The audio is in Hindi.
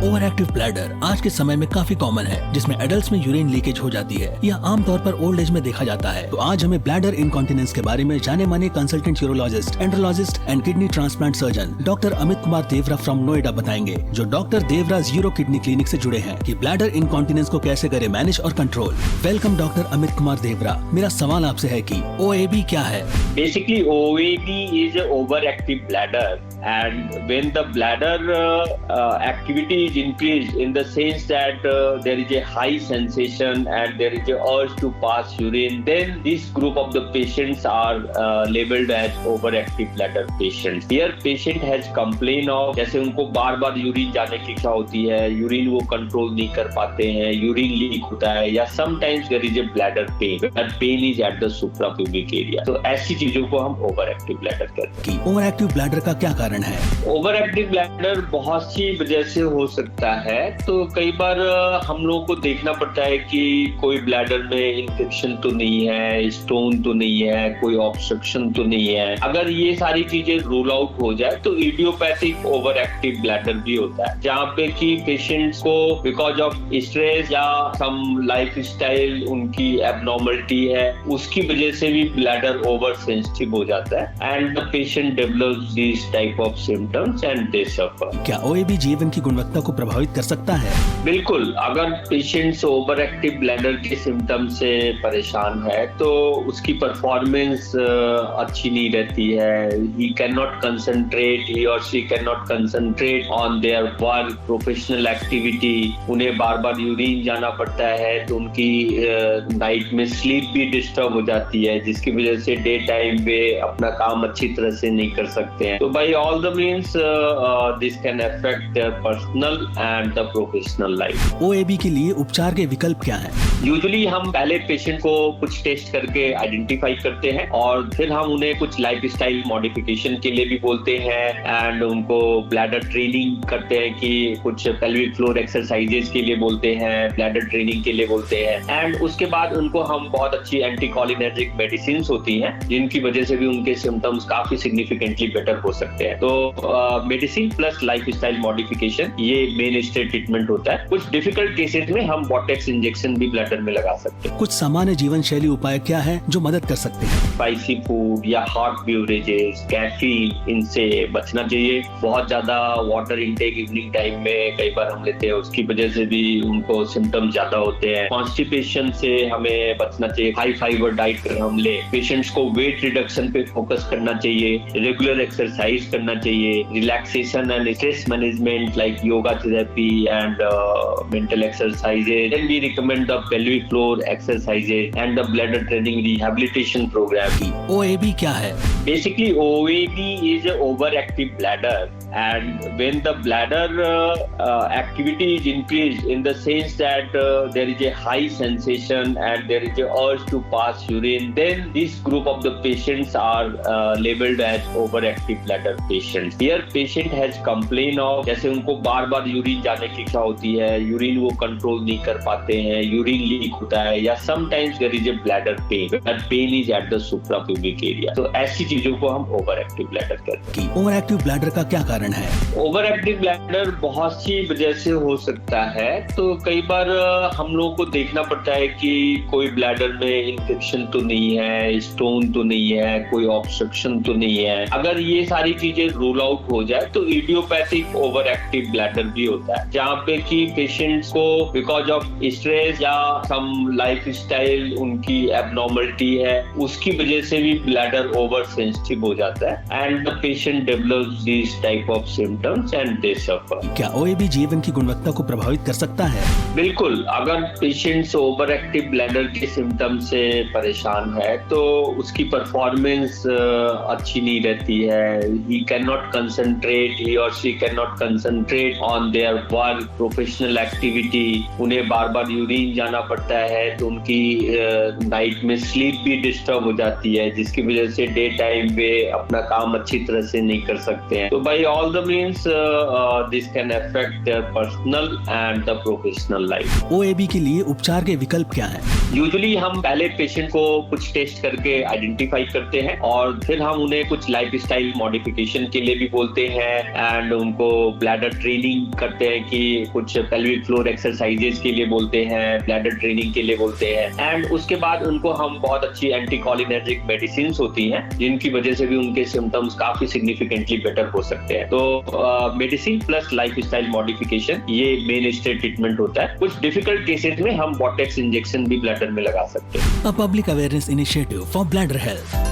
ओवर एक्टिव ब्लैडर आज के समय में काफी कॉमन है, जिसमें एडल्ट्स में यूरिन लीकेज हो जाती है। यह आमतौर पर ओल्ड एज में देखा जाता है। तो आज हमें ब्लैडर इनकॉन्टिनेंस के बारे में जाने माने consultant urologist, andrologist and kidney transplant surgeon doctor Amit Kumar Devra from Noida बताएंगे, जो doctor Devraj Euro kidney clinic से जुड़े हैं, कि ब्लैडर इनकॉन्टिनेंस को कैसे करे मैनेज और control. Welcome doctor Amit Kumar Devra. मेरा सवाल आपसे है कि OAB क्या है? Basically, OAB is an overactive bladder, and when the bladder activity is increased in the sense that there is a high sensation and there is a urge to pass urine, then this group of the patients are labeled as overactive bladder patients. Here, patient has complaint of जैसे उनको बार-बार यूरिन जाने की इच्छा होती है, यूरिन वो कंट्रोल नहीं कर पाते हैं, यूरिन लीक होता है, या sometimes there is a bladder pain. That pain is at the suprapubic area. तो ऐसी चीजों को हम ओवरएक्टिव ब्लैडर कहते हैं। ओवरएक्टिव ब्लैडर का क्या कारण है? ओवरएक्टिव ब्लैडर बहुत सी वजह से हो सकता है। तो कई बार हम लोगों को देखना पड़ता है कि कोई ब्लैडर में इन्फेक्शन तो नहीं है, स्टोन तो नहीं है, कोई ऑब्स्ट्रक्शन तो नहीं है। अगर ये सारी चीजें रूल आउट हो जाए तो इडियोपैथिक ओवरएक्टिव ब्लैडर भी होता है, जहाँ पे कि पेशेंट्स को बिकॉज ऑफ स्ट्रेस या सम लाइफस्टाइल उनकी एबनॉर्मलिटी है, उसकी वजह से भी ब्लैडर ओवर सेंसिटिव हो जाता है and the patient develops this type of symptoms and they suffer. क्या OAB जीवन की गुणवत्ता को प्रभावित कर सकता है? बिल्कुल, अगर पेशेंट्स ओवर एक्टिव ब्लैडर के सिम्टम्स से परेशान है तो उसकी परफॉर्मेंस अच्छी नहीं रहती है। ही कैन नॉट कंसंट्रेट, ही और she can not concentrate on their work, professional activity. उन्हें बार बार यूरिन जाना पड़ता है तो उनकी नाइट में स्लीप भी डिस्टर्ब हो जाती है, जिसकी वजह से डे टाइम वे अपना काम अच्छी तरह से नहीं कर सकते हैं। तो by all the means this can affect their personal and the professional life. OAB के लिए उपचार के विकल्प क्या हैं? यूजुअली हम पहले पेशेंट को कुछ टेस्ट करके आइडेंटिफाई करते हैं और फिर हम उन्हें कुछ लाइफस्टाइल मॉडिफिकेशन के लिए भी बोलते हैं एंड उनको ब्लैडर ट्रेनिंग करते हैं कि कुछ पेल्विक फ्लोर एक्सरसाइजेस के लिए बोलते हैं, ब्लैडर ट्रेनिंग के लिए बोलते हैं एंड उसके बाद उनको हम बहुत अच्छी एंटीकोलिनर्जिक मेडिसिन होती हैं जिनकी वजह से भी उनके सिम्टम्स काफी सिग्निफिकेंटली बेटर हो सकते हैं। तो मेडिसिन प्लस लाइफस्टाइल मॉडिफिकेशन ये मेन स्टेज ट्रीटमेंट होता है। कुछ डिफिकल्ट केसेस में हम बॉटेक्स इंजेक्शन भी ब्लैडर में लगा सकते हैं। कुछ सामान्य जीवन शैली उपाय क्या है जो मदद कर सकते हैं? स्पाइसी फूड या हॉट बेवरेजेस, कैफीन, इनसे बचना चाहिए। बहुत ज्यादा वाटर इंटेक इवनिंग टाइम में कई बार हम लेते हैं, उसकी वजह से भी उनको सिम्टम्स ज्यादा होते हैं। कॉन्स्टिपेशन से हमें बचना चाहिए। हाई फाइबर डाइट अगर हम ले, पेशेंट्स को वेट रिडक्शन पे फोकस करना चाहिए, रेगुलर एक्सरसाइज करना चाहिए, relaxation and stress management like yoga therapy and mental exercises. Then we recommend the pelvic floor exercises and the bladder training rehabilitation program. OAB क्या है? Basically, OAB is an overactive bladder, and when the bladder activity is increased in the sense that there is a high sensation and there is a urge to pass urine, then this group of the patients are labeled as overactive bladder patients. Here, patient has complaint of जैसे उनको बार-बार यूरिन जाने की इच्छा होती है, यूरिन वो कंट्रोल नहीं कर पाते हैं, यूरिन लीक होता है, या sometimes there is a bladder pain. That pain is at the suprapubic area. तो ऐसी चीजों को हम ओवरएक्टिव ब्लैडर कहते हैं। ओवरएक्टिव ब्लैडर का क्या कारण है? ओवरएक्टिव ब्लैडर बहुत सी वजह से हो सकता है। तो कई बार हम लोगों को देखना पड़ता है कि कोई ब्लैडर में इन्फेक्शन तो नहीं है, स्टोन तो नहीं है, कोई ऑब्स्ट्रक्शन तो नहीं है। अगर ये सारी चीजें रूल आउट हो जाए तो इडियोपैथिक ओवरएक्टिव ब्लैडर भी होता है, जहाँ पे कि पेशेंट्स को बिकॉज ऑफ स्ट्रेस या सम लाइफस्टाइल उनकी एबनॉर्मलिटी है, उसकी वजह से भी ब्लैडर ओवर सेंसिटिव हो जाता है and the patient develops this type of symptoms and they suffer. क्या OAB जीवन की गुणवत्ता को प्रभावित कर सकता है? बिल्कुल, अगर पेशेंट्स ओवर एक्टिव ब्लैडर के सिम्टम्स से परेशान है तो उसकी परफॉर्मेंस अच्छी नहीं रहती है। ही कैन नॉट कंसंट्रेट, ही और she can not concentrate on their work, professional activity. उन्हें बार बार यूरिन जाना पड़ता है तो उनकी नाइट में स्लीप भी डिस्टर्ब हो जाती है, जिसकी वजह से डे टाइम वे अपना काम अच्छी तरह से नहीं कर सकते हैं। तो by all all the means this can affect their personal and the professional life. OAB के लिए उपचार के विकल्प क्या हैं? यूजुअली हम पहले पेशेंट को कुछ टेस्ट करके आइडेंटिफाई करते हैं और फिर हम उन्हें कुछ लाइफस्टाइल मॉडिफिकेशन के लिए भी बोलते हैं एंड उनको ब्लैडर ट्रेनिंग करते हैं कि कुछ पेल्विक फ्लोर एक्सरसाइजेज के लिए बोलते हैं, ब्लैडर ट्रेनिंग के लिए बोलते हैं एंड उसके बाद उनको हम बहुत अच्छी एंटीकोलिनर्जिक मेडिसिन होती हैं जिनकी वजह से भी उनके सिम्टम्स काफी सिग्निफिकेंटली बेटर हो सकते हैं। तो मेडिसिन प्लस लाइफस्टाइल मॉडिफिकेशन ये मेन स्टेज ट्रीटमेंट होता है। कुछ डिफिकल्ट केसेस में हम बॉटेक्स इंजेक्शन भी ब्लैडर में लगा सकते हैं। A public awareness initiative for bladder health.